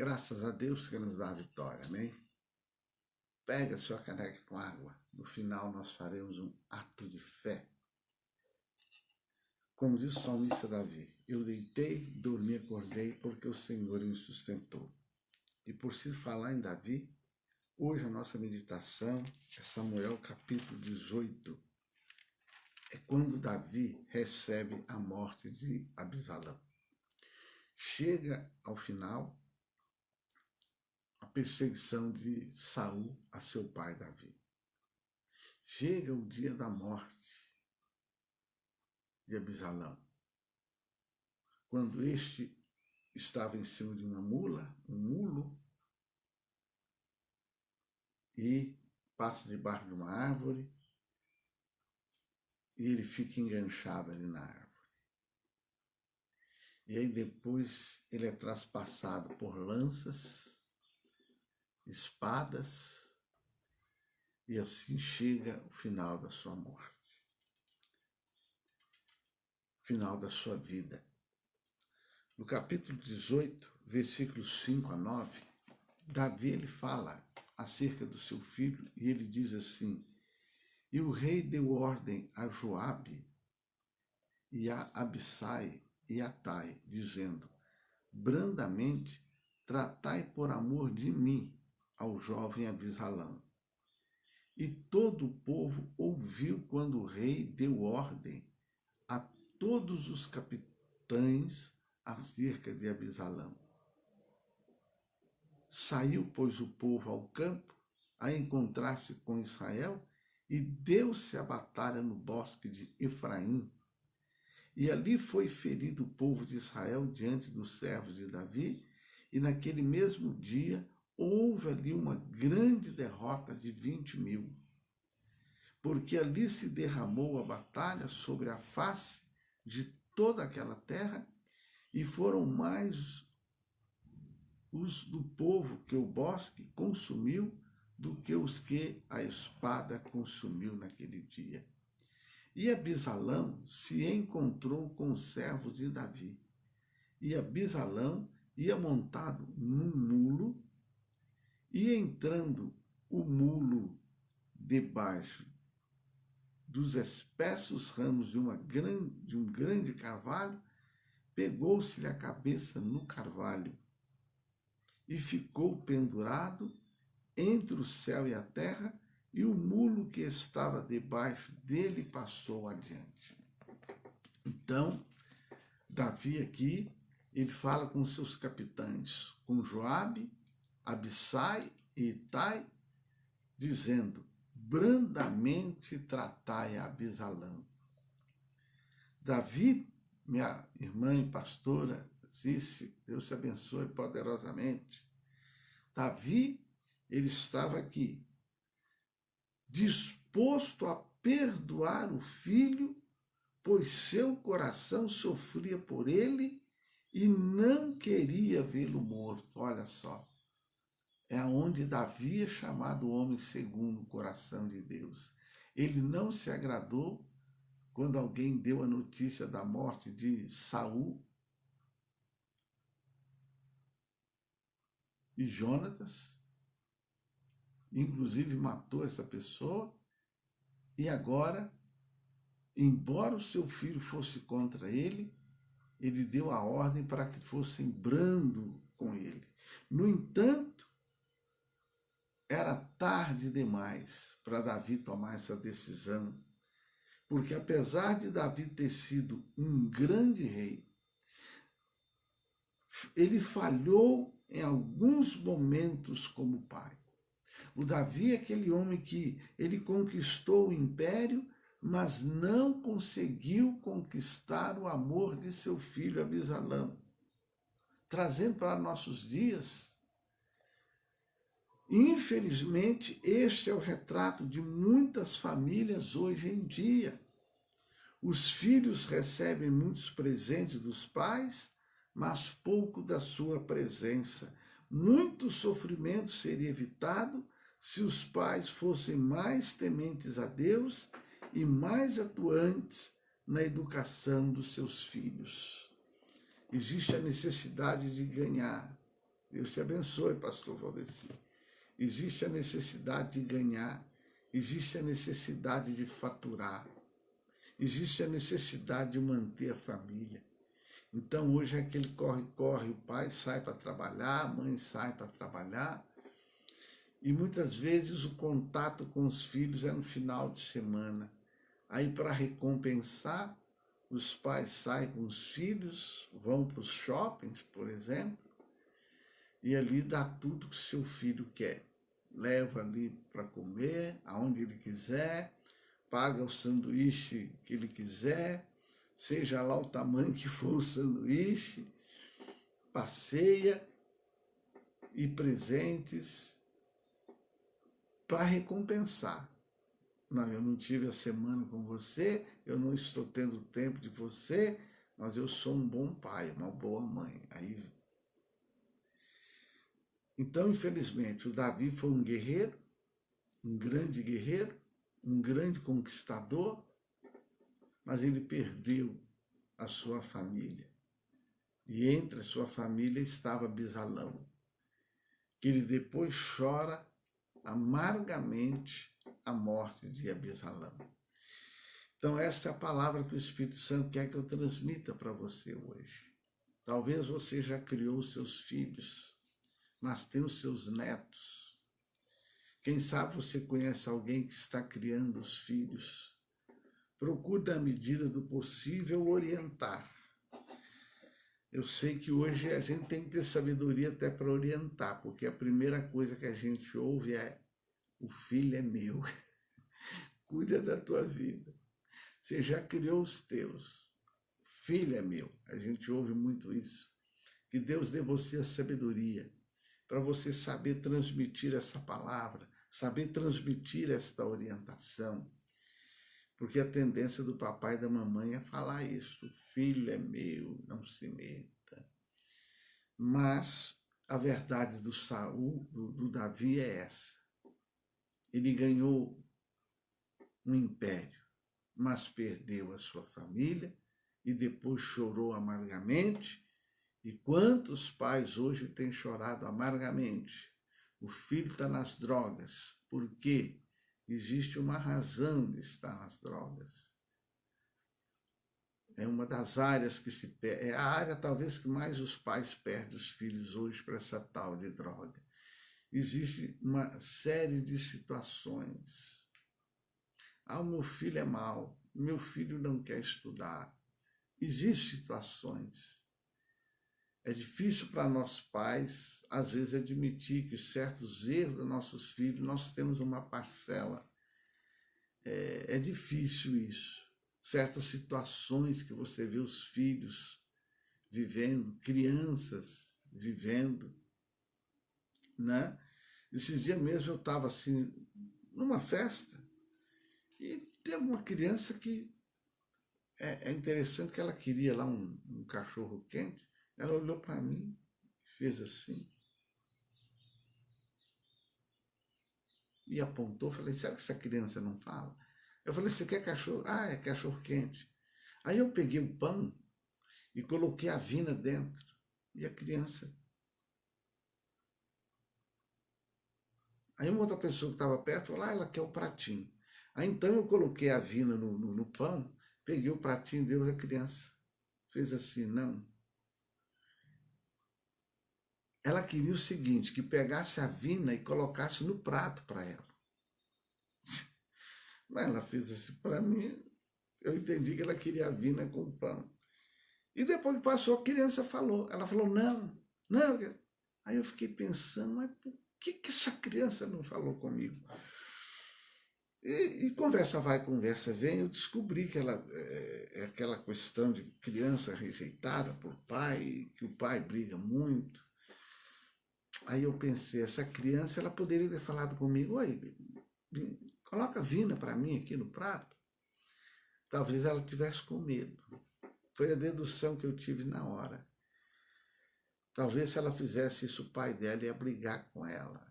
Graças a Deus que nos dá a vitória, amém? Pega a sua caneca com água. No final nós faremos um ato de fé. Como diz o salmista Davi, eu deitei, dormi, acordei, porque o Senhor me sustentou. E por se falar em Davi, hoje a nossa meditação é Samuel capítulo 18. É quando Davi recebe a morte de Absalão. Chega ao final a perseguição de Saul a seu pai Davi. Chega o dia da morte de Absalão, quando este estava em cima de uma mula, um mulo, e passa debaixo de uma árvore, e ele fica enganchado ali na árvore. E aí depois ele é traspassado por lanças, espadas, e assim chega o final da sua morte, final da sua vida. No capítulo 18, versículos 5 a 9, Davi ele fala acerca do seu filho e ele diz assim: e o rei deu ordem a Joabe e a Abissai e a Atai, dizendo: brandamente tratai por amor de mim ao jovem Absalão. E todo o povo ouviu quando o rei deu ordem a todos os capitães acerca de Absalão. Saiu, pois, o povo ao campo a encontrar-se com Israel, e deu-se a batalha no bosque de Efraim. E ali foi ferido o povo de Israel diante dos servos de Davi, e naquele mesmo dia houve ali uma grande derrota de 20.000. Porque ali se derramou a batalha sobre a face de toda aquela terra, e foram mais os do povo que o bosque consumiu do que os que a espada consumiu naquele dia. E Absalão se encontrou com os servos de Davi. E Absalão ia montado num mulo, e entrando o mulo debaixo dos espessos ramos de um grande carvalho, pegou-se-lhe a cabeça no carvalho, e ficou pendurado entre o céu e a terra, e o mulo que estava debaixo dele passou adiante. Então, Davi aqui, ele fala com seus capitães, com Joabe, Abissai e Itai, dizendo: brandamente tratai a Absalão. Davi, minha irmã e pastora Cici, Deus te abençoe poderosamente. Davi, ele estava aqui, disposto a perdoar o filho, pois seu coração sofria por ele e não queria vê-lo morto. Olha só, é onde Davi é chamado homem segundo o coração de Deus. Ele não se agradou quando alguém deu a notícia da morte de Saul e Jonatas, inclusive matou essa pessoa, e agora, embora o seu filho fosse contra ele, ele deu a ordem para que fossem brando com ele. No entanto, era tarde demais para Davi tomar essa decisão, porque apesar de Davi ter sido um grande rei, ele falhou em alguns momentos como pai. O Davi é aquele homem que ele conquistou o império, mas não conseguiu conquistar o amor de seu filho Absalão. Trazendo para nossos dias, infelizmente, este é o retrato de muitas famílias hoje em dia. Os filhos recebem muitos presentes dos pais, mas pouco da sua presença. Muito sofrimento seria evitado se os pais fossem mais tementes a Deus e mais atuantes na educação dos seus filhos. Existe a necessidade de ganhar, Deus te abençoe, pastor Valdeci. Existe a necessidade de ganhar, existe a necessidade de faturar, existe a necessidade de manter a família. Então hoje é aquele corre-corre, o pai sai para trabalhar, a mãe sai para trabalhar, e muitas vezes o contato com os filhos é no final de semana. Aí para recompensar, os pais saem com os filhos, vão para os shoppings, por exemplo, e ali dá tudo que seu filho quer. Leva ali para comer, aonde ele quiser, paga o sanduíche que ele quiser, seja lá o tamanho que for o sanduíche, passeia e presentes para recompensar. Não, eu não tive a semana com você, eu não estou tendo tempo de você, mas eu sou um bom pai, uma boa mãe. Então, infelizmente, o Davi foi um guerreiro, um grande conquistador, mas ele perdeu a sua família. E entre a sua família estava Absalão, que ele depois chora amargamente a morte de Absalão. Então esta é a palavra que o Espírito Santo quer que eu transmita para você hoje. Talvez você já criou seus filhos, mas tem os seus netos. Quem sabe você conhece alguém que está criando os filhos. Procure, na medida do possível, orientar. Eu sei que hoje a gente tem que ter sabedoria até para orientar, porque a primeira coisa que a gente ouve é: o filho é meu, cuida da tua vida. Você já criou os teus, filho é meu. A gente ouve muito isso. Que Deus dê você a sabedoria para você saber transmitir essa palavra, saber transmitir esta orientação. Porque a tendência do papai e da mamãe é falar isso: o filho é meu, não se meta. Mas a verdade do Saul, do Davi é essa. Ele ganhou um império, mas perdeu a sua família e depois chorou amargamente. E quantos pais hoje têm chorado amargamente? O filho está nas drogas. Por quê? Existe uma razão de estar nas drogas. É uma das áreas que se perde, é a área talvez que mais os pais perdem os filhos hoje para essa tal de droga. Existe uma série de situações. O meu filho é mau, meu filho não quer estudar. Existem situações. É difícil para nós pais, às vezes, admitir que certos erros dos nossos filhos, nós temos uma parcela. É difícil isso. Certas situações que você vê os filhos vivendo, crianças vivendo, né? Esses dias mesmo eu estava assim, numa festa, e teve uma criança que é interessante que ela queria lá um cachorro quente. Ela olhou para mim, fez assim, e apontou. Falei: será que essa criança não fala? Eu falei: você quer cachorro? Ah, é cachorro quente. Aí eu peguei o pão e coloquei a Vina dentro. E a criança. Aí uma outra pessoa que estava perto falou: ela quer o pratinho. Aí então eu coloquei a Vina no pão, peguei o pratinho e deu a criança. Fez assim: não. Ela queria o seguinte, que pegasse a Vina e colocasse no prato para ela. Mas ela fez assim para mim, eu entendi que ela queria a Vina com pão. E depois que passou, a criança falou. Ela falou: não, não. Aí eu fiquei pensando: mas por que essa criança não falou comigo? E conversa vai, conversa vem, eu descobri que ela é aquela questão de criança rejeitada por pai, que o pai briga muito. Aí eu pensei: essa criança, ela poderia ter falado comigo: oi, coloca Vina para mim aqui no prato. Talvez ela tivesse com medo. Foi a dedução que eu tive na hora. Talvez se ela fizesse isso, o pai dela ia brigar com ela.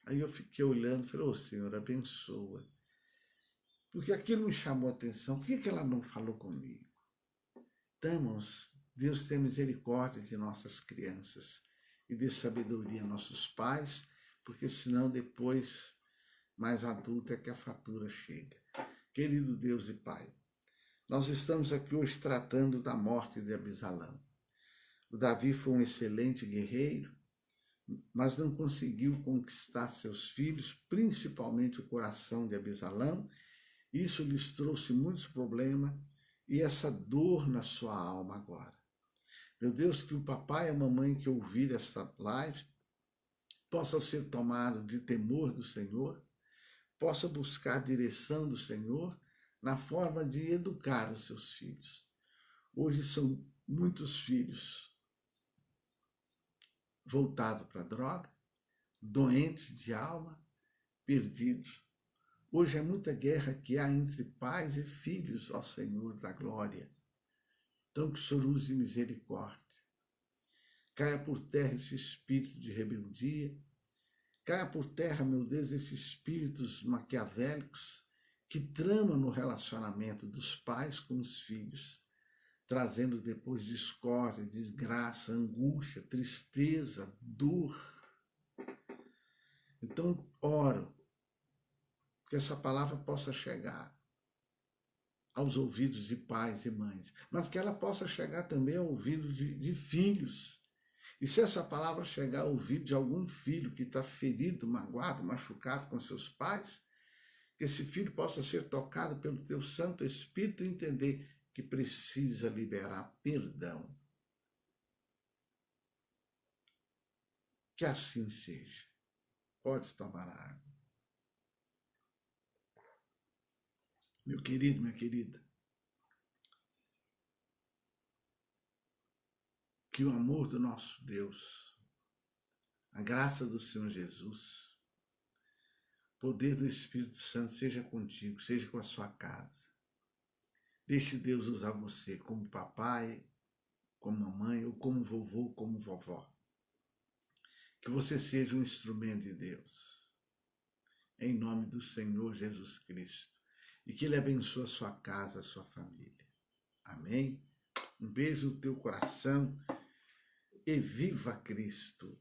Aí eu fiquei olhando e falei: ô Senhor, abençoa. Porque aquilo me chamou a atenção. Por que ela não falou comigo? Então, irmãos, Deus tenha misericórdia de nossas crianças e dê sabedoria a nossos pais, porque senão depois, mais adulto, é que a fatura chega. Querido Deus e Pai, nós estamos aqui hoje tratando da morte de Abisalão. O Davi foi um excelente guerreiro, mas não conseguiu conquistar seus filhos, principalmente o coração de Abisalão. Isso lhes trouxe muitos problemas e essa dor na sua alma agora. Meu Deus, que o papai e a mamãe que ouvir esta live possa ser tomado de temor do Senhor, possa buscar a direção do Senhor na forma de educar os seus filhos. Hoje são muitos filhos voltados para a droga, doentes de alma, perdidos. Hoje é muita guerra que há entre pais e filhos, ó Senhor da glória. Então que o Senhor use misericórdia. Caia por terra esse espírito de rebeldia. Caia por terra, meu Deus, esses espíritos maquiavélicos que tramam no relacionamento dos pais com os filhos, trazendo depois discórdia, desgraça, angústia, tristeza, dor. Então, oro que essa palavra possa chegar aos ouvidos de pais e mães, mas que ela possa chegar também ao ouvido de filhos. E se essa palavra chegar ao ouvido de algum filho que está ferido, magoado, machucado com seus pais, que esse filho possa ser tocado pelo teu Santo Espírito e entender que precisa liberar perdão. Que assim seja. Pode tomar a água. Meu querido, minha querida, que o amor do nosso Deus, a graça do Senhor Jesus, o poder do Espírito Santo seja contigo, seja com a sua casa. Deixe Deus usar você como papai, como mamãe, ou como vovô, como vovó. Que você seja um instrumento de Deus. Em nome do Senhor Jesus Cristo. E que Ele abençoe a sua casa, a sua família. Amém? Um beijo no teu coração e viva Cristo!